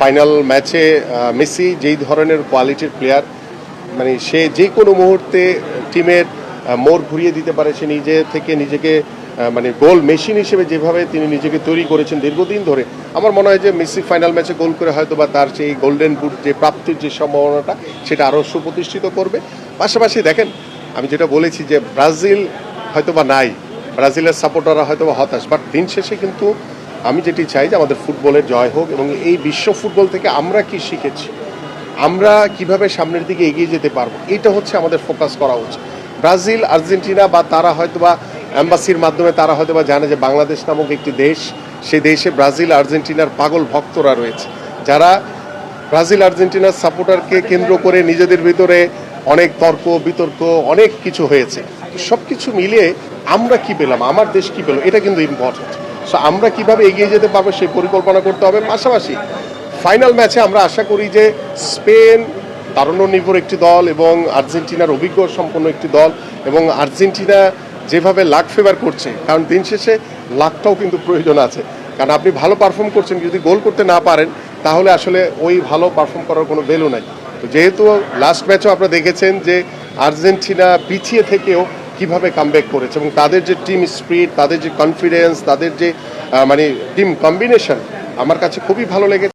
Final ম্যাচে Messi যেই ধরনের কোয়ালিটির প্লেয়ার, মানে সে যে কোনো মুহূর্তে টিমের মোড় ঘুরিয়ে দিতে পারে। সে নিজে থেকে নিজেকে মানে গোল মেশিন হিসেবে যেভাবে তিনি নিজেকে তৈরি করেছেন দীর্ঘদিন ধরে, আমার মনে হয় যে মেসি ফাইনাল ম্যাচে গোল করে হয়তো বা তার সেই গোল্ডেন বুট যে প্রাপ্তির যে সম্ভাবনাটা সেটা আরও সুপ্রতিষ্ঠিত করবে। পাশাপাশি দেখেন, আমি যেটা বলেছি যে ব্রাজিল হয়তো বা নাই, ব্রাজিলের সাপোর্টাররা হয়তো বা হতাশ, বাট দিন শেষে কিন্তু আমি যেটি চাই যে আমাদের ফুটবলের জয় হোক এবং এই বিশ্ব ফুটবল থেকে আমরা কি শিখেছি, আমরা কিভাবে সামনের দিকে এগিয়ে যেতে পারবো, এটা হচ্ছে আমাদের ফোকাস করা উচিত। ব্রাজিল, আর্জেন্টিনা বা তারা হয়তো বা অ্যাম্বাসির মাধ্যমে তারা হয়তো বা জানে যে বাংলাদেশ নামক একটি দেশ, সেই দেশে ব্রাজিল আর্জেন্টিনার পাগল ভক্তরা রয়েছে, যারা ব্রাজিল আর্জেন্টিনার সাপোর্টারকে কেন্দ্র করে নিজেদের ভিতরে অনেক তর্ক বিতর্ক অনেক কিছু হয়েছে। সব কিছু মিলিয়ে আমরা কি পেলাম, আমার দেশ কি পেল, এটা কিন্তু ইম্পর্টেন্ট। সো আমরা কিভাবে এগিয়ে যেতে পারবো সেই পরিকল্পনা করতে হবে। পাশাপাশি ফাইনাল ম্যাচে আমরা আশা করি যে স্পেন তারুণ্য নির্ভর একটি দল এবং আর্জেন্টিনার অভিজ্ঞ সম্পন্ন একটি দল, এবং আর্জেন্টিনা যেভাবে লাক ফেভার করছে, কারণ দিন শেষে লাকটাও কিন্তু প্রয়োজন আছে। কারণ আপনি ভালো পারফর্ম করছেন, যদি গোল করতে না পারেন তাহলে আসলে ওই ভালো পারফর্ম করার কোনো ভ্যালু নাই। তো যেহেতু লাস্ট ম্যাচও আপনারা দেখেছেন যে আর্জেন্টিনা পিছিয়ে থেকেও কিভাবে কামব্যাক করেছে, এবং তাদের যে টিম স্পিরিট, তাদের যে কনফিডেন্স, তাদের যে মানে টিম কম্বিনেশন আমার কাছে খুবই ভালো লেগেছে।